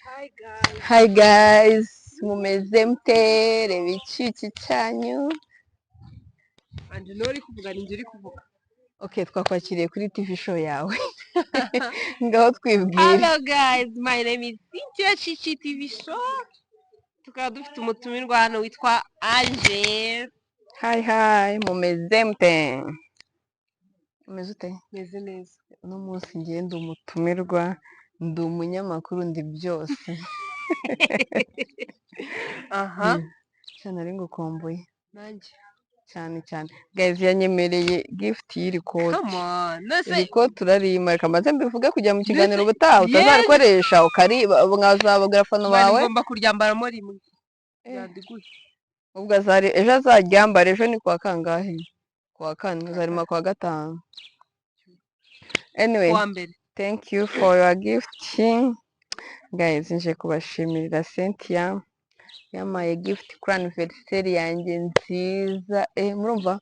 Hi guys. Hi guys, mumeze mute? Reba icyuki cyanyu. Anje nori kuvuga ninjye uri kuvuga. Okay, twakwakiriye kuri TV show yawe. Ngaho twibwire. Hello guys, my name is Cynthia Chichi TV show. Tukaba dufite umutumirwa hano witwa Anje. Hi, mumeze mute? Umeze ute? Meze neza. Uno munsi ngiye ndi umutumirwa, ndi umunyamakuru, ndi byose. Aha. Cyane ari ngukumbuye. Nanjye. Cyane. Guys, yanyemereye gift y'iri kote. Come on. Iri kote turarima, reka maze mbivuge kujya mu kiganiro ubutaha utazarikoresha mwazababwira abafana bawe. Ngomba kuryambaramo rimwe. Yandiguye. Ubwo ejo azaryambara, ejo ni kwa kangahe? Kwa kane, azarima kwa gatanu. Anyway, thank you for your gift. Guys, nje kubashimirira Cynthia yamaye gift kuri anniversary yanjye nziza. Murumva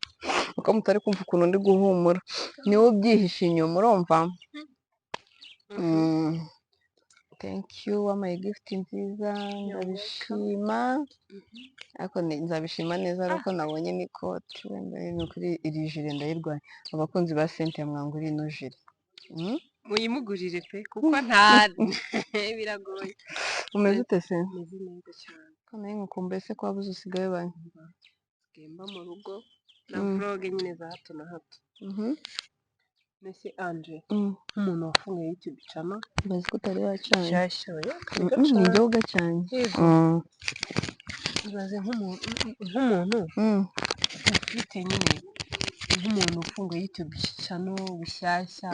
uko mutari kumva ukuntu ndi guhumura, niwe ubyihishe inyuma, murumva. Thank you, wamaye gift nziza, ndabishima. Ariko nzabishima neza ariko nabonye n'ikoti, wenda ni kuri iri jire ndayirwaye. Abakunzi ba Cynthia mwangura ino jire. Muyimugurire pe kuko nta biragoye. Umeze ute se? Meze neza cyane. Kandi nkukumbuye se ko wabuze usigaye baye. Gemba mu rugo na vlog nyine za hato na hato. Nese Anje nk'umuntu wafunguye YouTube channel bazi ko utari wacanye. Cyashoye Ni byo gacanye. Ibaze nk'umuntu ufite nyine nk'umuntu ufunguye YouTube channel bushyashya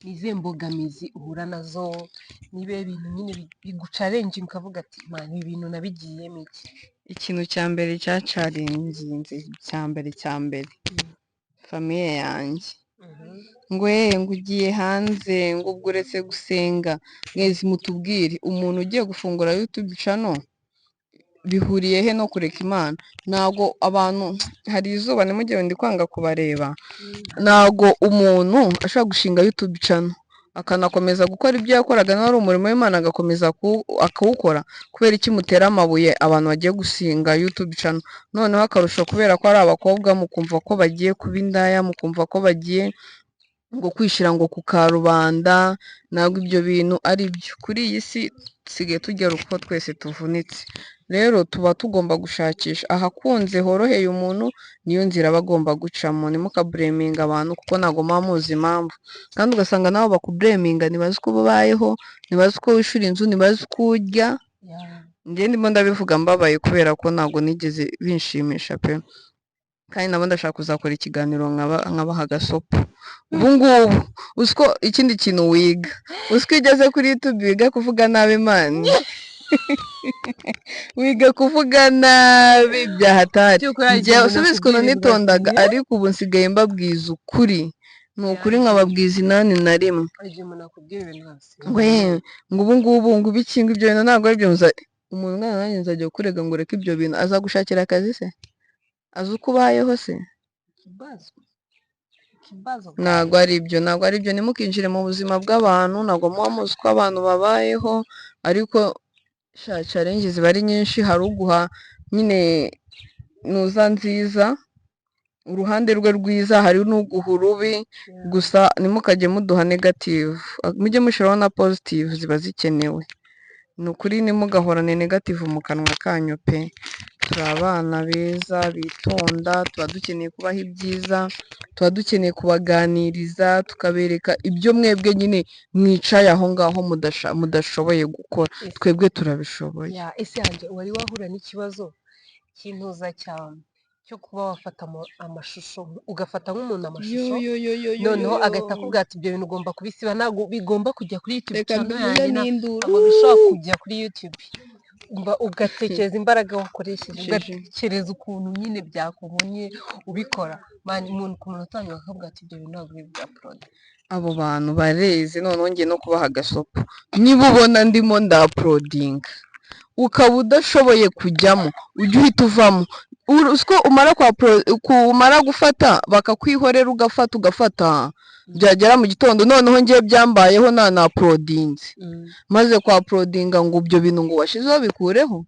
nizihe mbogamizi uhura nazo, nibe ibintu nyine bigucalenje ukavuga ati man ibi bintu nabigiyemo iki. Ikintu cya mbere cyacalenjinze cya mbere famiye yanjye ngo ugiye hanze ngo ubwo uretse gusenga. Mwezi mutubwire umuntu ugiye gufungura YouTube channel bihuriye he no kureka Imana? Ntago abantu hari izuba nimujye ndi kwanga kubareba, ntago umuntu ashobora gushinga YouTube channel akanakomeza gukora ibyo yakoraga n'ari umurimo w'Imana agakomeza akawukora kubera iki mutera amabuye abantu bagiye gusinga YouTube channel. Noneho akarusho kubera ko ari abakobwa mukumva ko bagiye kuba indaya, mukumva ko bagiye ngo kwishira ngo ku karubanda. Ntabwo ibyo bintu ari byo. Kuri iyi si sigaye tugera uko twese tuvunitse, rero tuba tugomba gushakisha ahakunze horoheye umuntu, niyo nzira bagomba gucamo. Ntimukabureminga abantu kuko ntago muzi impamvu, kandi ugasanga nabo bakubureminga ntibazi uko babayeho, ntibazi uko wishura inzu, ntibazi uko urya. Njye ndimo ndabivuga mbabaye kubera ko ntago nigeze binshimisha pe, kandi nabo ndashaka kuzakora ikiganiro nkabaha agasopo. Ubu ngubu usiko ikindi kintu wiga, usiko igeze kuri YouTube wiga kuvuga nabi Imana. Wiga kuvuga nabi bya hatari. Njye usubize ukuntu nitondaga, ariko ubu nsigaye mbabwiza ukuri. Ni ukuri nkababwiza inani na rimwe. Ngo ubu ngubu ngo ibikinga ibyo bintu ntabwo ari byo. Umuntu mwana nanjye nzajya kurega ngo reka ibyo bintu. Azagushakira akazi se? Azi uko ubayeho se? Ntabwo ari byo. Ntimukinjire mu buzima bw'abantu, ntabwo muba muzi uko abantu babayeho. Ariko challenge ziba ari nyinshi. Hari uguha nyine nuza nziza, uruhande rwe rwiza, hari n'uguha urubi. Gusa ntimukajye muduha negative, mujye mushiraho na positive, ziba zikenewe. Ni ukuri ntimugahorane negative mu kanwa kanyu pe. Turi abana beza bitonda, tuba dukeneye kubaha ibyiza, tuba dukeneye kubaganiriza, tukabereka ibyo mwebwe nyine mwicaye aho ngaho mudashoboye gukora, twebwe turabishoboye. Ese yanjye wari wahura n'ikibazo cy'intuza cyane cyo kuba wafata amashusho, ugafata nk'umuntu amashusho noneho agahita akubwira ati ibyo bintu ugomba kubisiba, ntabwo bigomba kujya kuri YouTube channel yanjye, ntabwo bishobora kujya kuri YouTube. Ugatekereza imbaraga wakoresheje, ugatekereza ukuntu nyine byakubonye ubikora. Umuntu ku muntu utangiye akavuga ati ibyo bintu ntabwo bya upload. Abo bantu bareze. Noneho ngiye no kubaha agasopo. Niba ubona ndimo ndaprodinga ukaba udashoboye kujyamo, ujye uhita uvamo. Uko umara gufata bakakwihorera ugafata byagera mu gitondo noneho ngiye byambayeho na uploadinze maze kwa uploadinga ngo ibyo bintu ngo washizeho bikureho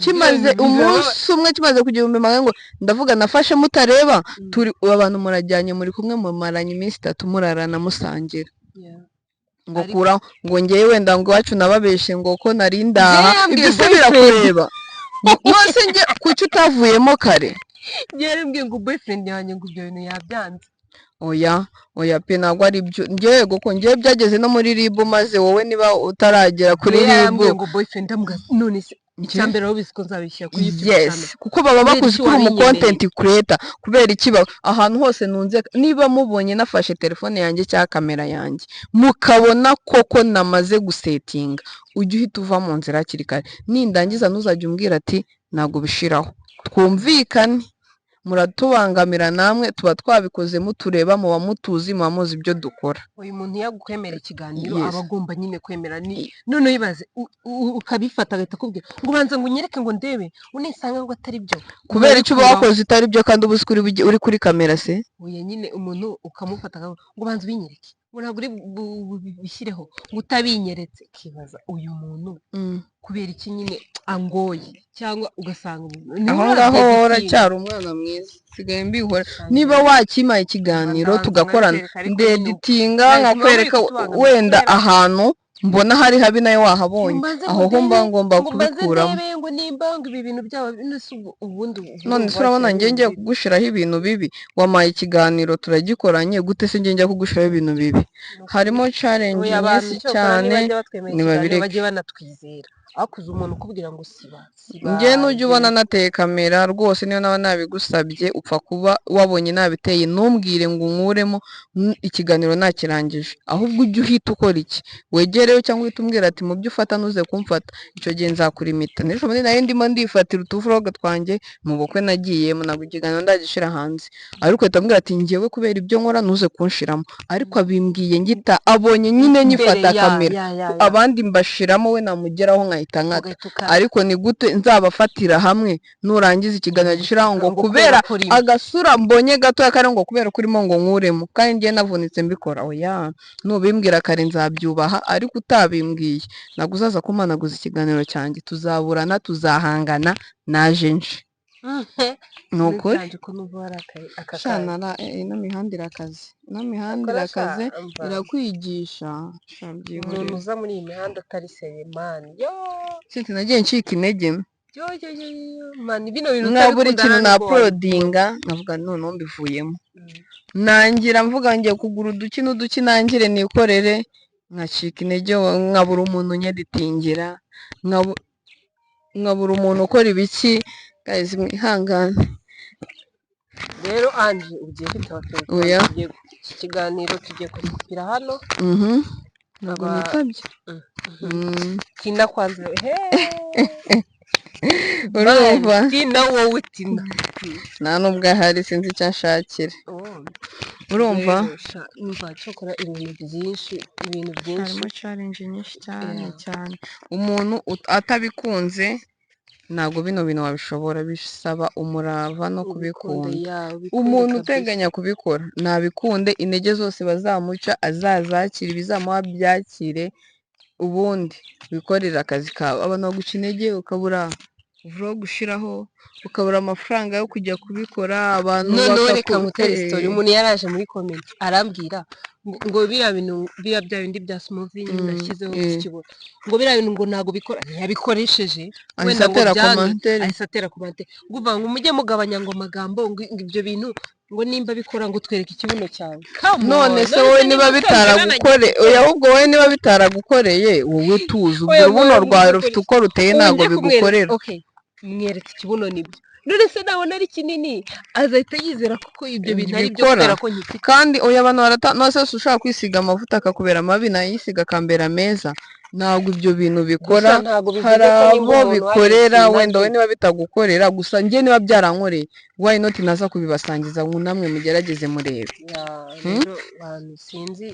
kimaze umunsi umwe kimaze kugira 1000 ngo ndavuga nafashe mutareba turi abantu murajyanye muri kumwe mumaranye iminsi 3 murarana musangira ngo kura ngo ngiye wenda ngo iwacu nababeshe ngo ko narindaha ibyo se birakureba nose nge kuki utavuyemo kare yarembwiye ngo boyfriend yanjye ngo ibyo bintu yabyanze oya pe ntabwo ari byo ngewe ko ngewe byageze no muri ribu maze wowe niba utaragera kuri ribu ngo boyfriend none se icyambere aho biziko nzabishyira kuri YouTube yes kuko baba bakuzi kuri umu content creator kubera ikiba ahantu hose nunze niba mubonye nafashe telefone yanjye cyangwa kamera yanjye mukabona koko namaze gusetinga ujye uhita uva mu nzira hakiri kare nindangiza ntuzajya umbwira ati ntabwo bishiraho twumvikane muratubangamira namwe tuba twabikoze mutureba mu bamutuzi mubamuzi ibyo dukora uyu muntu yagukwemera ikiganiro aba agomba nyine kwemera none yibaze ukabifata agahita akubwira ngo banza ngo unyereke ngo ndebe unisanga ngo atari byo kubera icyo uba wakoze itari byo kandi uba uri kuri kamera se oya nyine umuntu ukamufata ngo banza ubinyereke ngo ntabwo uri bishyireho ngo utabinyeretse kibaza uyu muntu kubera iki nyine angoye cyangwa ugasanga aho ngaho uracyari umwana mwiza sigaye mbihora niba wakimaye ikiganiro tugakorana ndeditinga nkakwereka wenda ahantu mbona hari habi nayo wahabonye aho ho mba ngomba kubikuramo ngo nimba ngo ibi bintu byabo ubundi none se urabona ngiye kugushiraho ibintu bibi wamaye ikiganiro turagikoranye gute se ngiye kugushiraho ibintu bibi harimo challenge nyinshi cyane ni babiri bagiye banatwizera akuze umuntu ukubwira ngo siba ngiye nujya ubona nateye kamera rwose niyo naba nabigusabye upfa kuba wabonye nabiteye ntumbwire ngo nkuremo ikiganiro nakirangije ahubwo ujye uhita ukora iki wegereyo cyangwa uhita umbwira ati mu byo ufata nuze kumfata icyo gihe nzakurimita n'ejo bundi nayo ndimo ndifatira utuvloga twanjye mu bukwe nagiyemo ntabwo ikiganiro ndagishira hanze ariko uhita ambwira ati ngewe kubera ibyo nkora nuze kunshiramo ariko abimbwiye ngita abonye nyine nyifata kamera abandi mbashiramo we namugeraho nkahita nkata ariko ni gute nzabafatira hamwe nurangiza ikiganiro gishiraho ngo kubera agasura mbonye gato yakare ngo kubera kurimo ngo nkuremo kandi ngiye navunitse mbikora oya nubimbwira kare nzabyubaha ariko utabimbwiye naguzaza kumanaguza ikiganiro cyanjye tuzaburana tuzahangana naje nje nuko ino mihanda irakaze irakwigisha umuntu uza muri iyi mihanda utari Selemani sinzi nagiye ncika intege bino bintu buri kintu na uploadinga navuga noneho mbivuyemo nangira mvuga ngiye kugura uduki nangire nikorere nkacika intege nkabura umuntu nyeditingira nkabura umuntu ukora ibiki guys mwihangane rero Ange ugiye kwitaba iki kiganiro tugiye kubikupira hano ntabwo nitabye tina kwanza urumva tina wowe tina nta nubwo ahari sinzi icyo nshakira urumva cyokora ibintu byinshi harimo challenge nyinshi cyane umuntu atabikunze ntabwo bino bintu wabishobora bisaba umurava no kubikunda umuntu uteganya kubikora nabikunde intege zose bazamuca azazakira ibizamuha byakire ubundi wikorera akazi kawe abantu baguca intege ukabura vlog gushiraho ukabura amafaranga yo kujya kubikora abantu bakakutera story umuntu yaraje muri comment arambwira ngo bya bindi bya smoothie nashyizeho kukibura ngo biriya bintu ngo ntago bikora ntiyabikoresheje wenda ngo ayisatera commentaire nguva ngo mujye mugabanya ngo amagambo ngo ibyo bintu ngo nimba bikora ngo twereke ikibuno cyawe none se wowe niba bitaragukore ahubwo wowe niba bitaragukoreye wowe tuzi ubwo rubuno rwawe rufite uko ruteye ntabwo bigukorera mwereke ikibuno nibyo none se nabona ari kinini azahita yizera kuko ibyo bintu ari byo kubera ko nkifite kandi oya abantu nose ushaka kwisiga amavuta akakubera mabi nayisiga akambera meza ntabwo ibyo bintu gusa bikora, ntabwo hari bivuze ko nimba abo umuntu hari bikorera ikintu wenda azi. we niba bitagukorera gusa njye niba byarankoreye why not naza kubibasangiza ngo namwe mugerageze murebe. rero abantu sinzi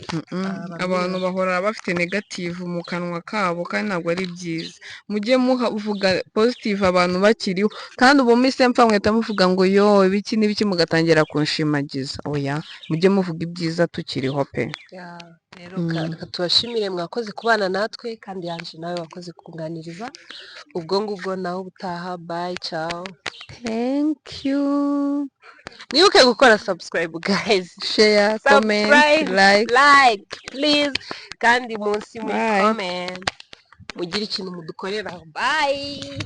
Abantu bahora bafite negative mu kanwa kabo kandi ntabwo ari byiza, mujye muvuga positive abantu bakiriho, kandi ubu mise mpfa mwita muvuga ngo yo ibiki n'ibiki mugatangira kunshimagiza, oya mujye muvuga ibyiza tukiriho pe. rero tubashimire mwakoze kubana natwe, kandi yanje nawe wakoze kunganiriza. ubwo ngubwo naho ubutaha, bye ciao. Thank you. Mwibuke gukora subscribe guys, Share, comment, like please, kandi munsi muri comment mugire ikintu mudukorera. Bye.